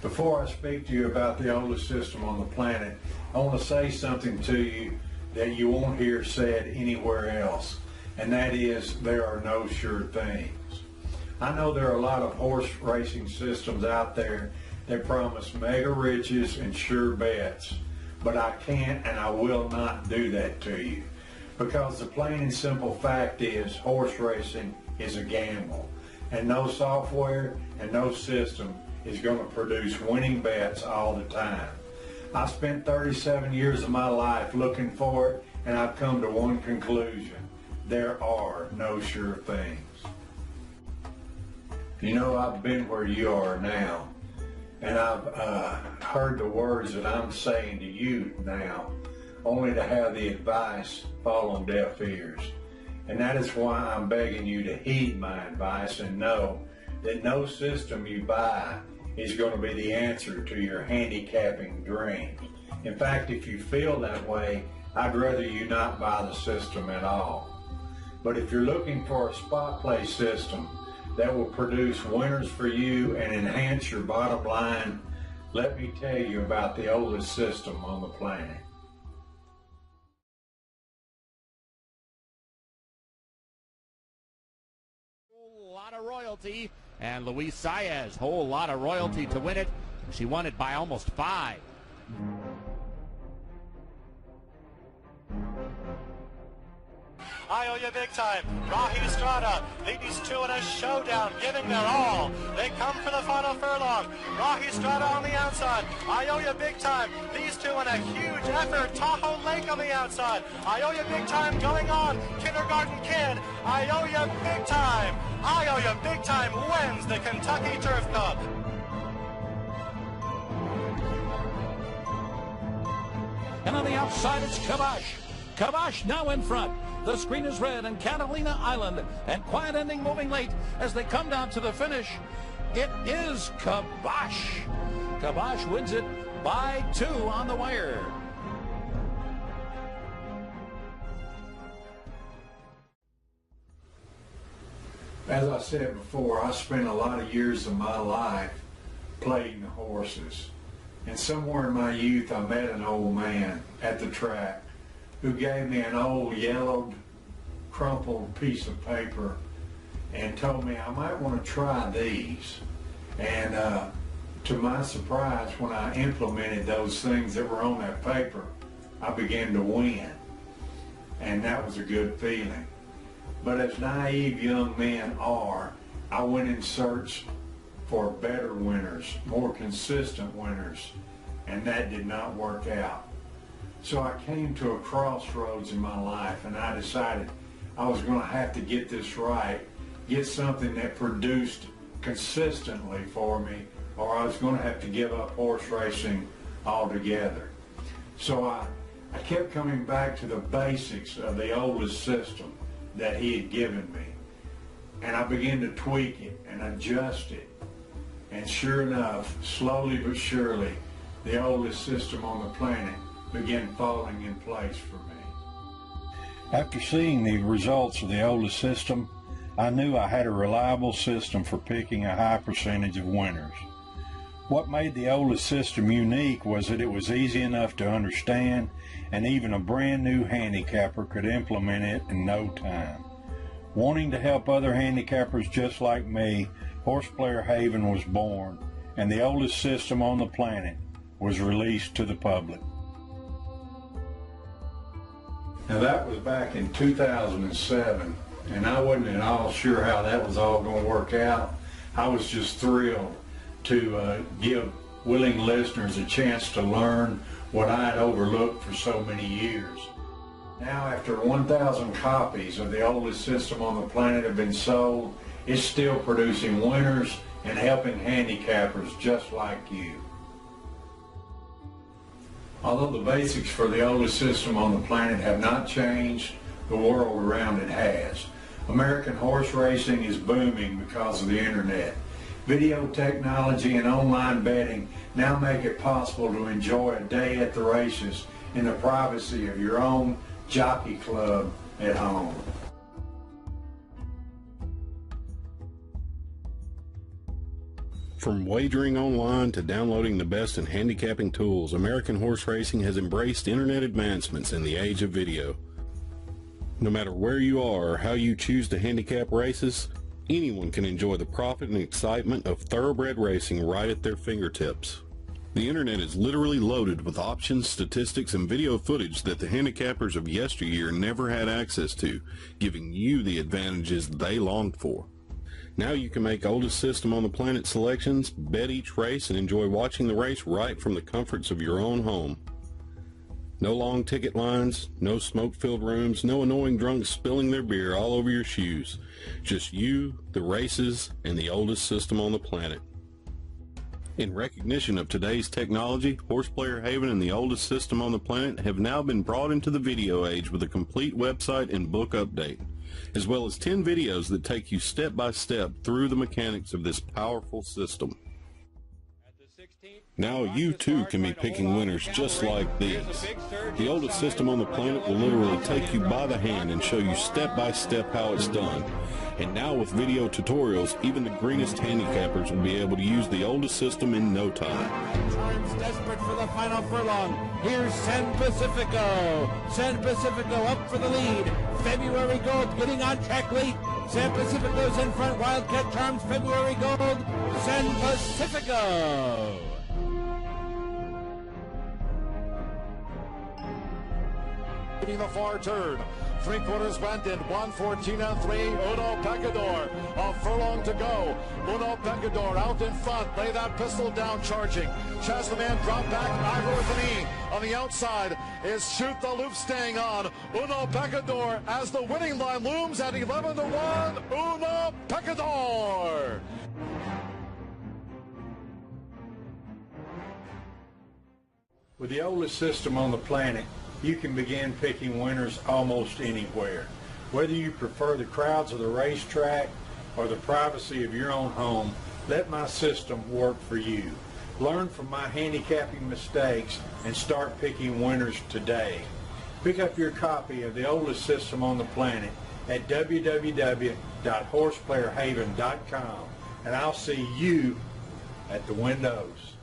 Before I speak to you about the oldest system on the planet, I want to say something to you that you won't hear said anywhere else, and that is there are no sure things. I know there are a lot of horse racing systems out there that promise mega riches and sure bets, but I can't and I will not do that to you, because the plain and simple fact is horse racing is a gamble, and no software and no system is going to produce winning bets all the time. I spent 37 years of my life looking for it, and I've come to one conclusion: there are no sure things. You know, I've been where you are now, and I've heard the words that I'm saying to you now, only to have the advice fall on deaf ears. And that is why I'm begging you to heed my advice and know that no system you buy is going to be the answer to your handicapping dreams. In fact, if you feel that way, I'd rather you not buy the system at all. But if you're looking for a spot play system that will produce winners for you and enhance your bottom line, let me tell you about the oldest system on the planet. Whole lot of royalty, and Luis Saez, whole lot of royalty to win it. She won it by almost 5. I owe you big time. Rahi Strada, these two in a showdown, giving their all. They come for the final furlong. Rahi Strada on the outside. I owe you big time. These two in a huge effort. Tahoe Lake on the outside. I owe you big time going on. Kindergarten Kid. I owe you big time. I owe you big time wins the Kentucky Turf Cup. And on the outside, it's Kabash. Kabash now in front. The screen is red, and Catalina Island and Quiet Ending moving late as they come down to the finish. It is Kabash. Kabash wins it by 2 on the wire. As I said before, I spent a lot of years of my life playing the horses. And somewhere in my youth, I met an old man at the track who gave me an old yellowed, crumpled piece of paper and told me I might want to try these. And to my surprise, when I implemented those things that were on that paper, I began to win. And that was a good feeling. But as naive young men are, I went in search for better winners, more consistent winners, and that did not work out. So I came to a crossroads in my life, and I decided I was going to have to get this right, get something that produced consistently for me, or I was going to have to give up horse racing altogether. So I kept coming back to the basics of the oldest system that he had given me. And I began to tweak it and adjust it. And sure enough, slowly but surely, the oldest system on the planet began falling in place for me. After seeing the results of the oldest system, I knew I had a reliable system for picking a high percentage of winners. What made the oldest system unique was that it was easy enough to understand, and even a brand new handicapper could implement it in no time. Wanting to help other handicappers just like me, Horse Player Haven was born, and the oldest system on the planet was released to the public. Now that was back in 2007, and I wasn't at all sure how that was all going to work out. I was just thrilled to give willing listeners a chance to learn what I had overlooked for so many years. Now, after 1,000 copies of the oldest system on the planet have been sold, it's still producing winners and helping handicappers just like you. Although the basics for the oldest system on the planet have not changed, the world around it has. American horse racing is booming because of the internet. Video technology and online betting now make it possible to enjoy a day at the races in the privacy of your own jockey club at home. From wagering online to downloading the best in handicapping tools, American Horse Racing has embraced internet advancements in the age of video. No matter where you are or how you choose to handicap races, anyone can enjoy the profit and excitement of thoroughbred racing right at their fingertips. The internet is literally loaded with options, statistics, and video footage that the handicappers of yesteryear never had access to, giving you the advantages they longed for. Now you can make oldest system on the planet selections, bet each race, and enjoy watching the race right from the comforts of your own home. No long ticket lines, no smoke-filled rooms, no annoying drunks spilling their beer all over your shoes. Just you, the races, and the oldest system on the planet. In recognition of today's technology, Horseplayer Haven and the oldest system on the planet have now been brought into the video age with a complete website and book update, as well as 10 videos that take you step by step through the mechanics of this powerful system. Now you too can be picking winners just like these. The oldest system on the planet will literally take you by the hand and show you step by step how it's done. And now with video tutorials, even the greenest handicappers will be able to use the oldest system in no time. Turns desperate for the final furlong. Here's San Pacifico. San Pacifico up for the lead. February Gold getting on track late. San Pacifico's in front. Wildcat Charms, February Gold. San Pacifico. The far turn. 3/4 went in 1:14 and 3. Uno Pecador. A furlong to go. Uno Pecador out in front. Lay that pistol down, charging. Chasleman drop back. Ivor with an E. On the outside is Shoot the Loop staying on. Uno Pecador as the winning line looms at 11-1. Uno Pecador. With the oldest system on the planet, you can begin picking winners almost anywhere. Whether you prefer the crowds of the racetrack or the privacy of your own home, let my system work for you. Learn from my handicapping mistakes and start picking winners today. Pick up your copy of the oldest system on the planet at www.horseplayerhaven.com, and I'll see you at the windows.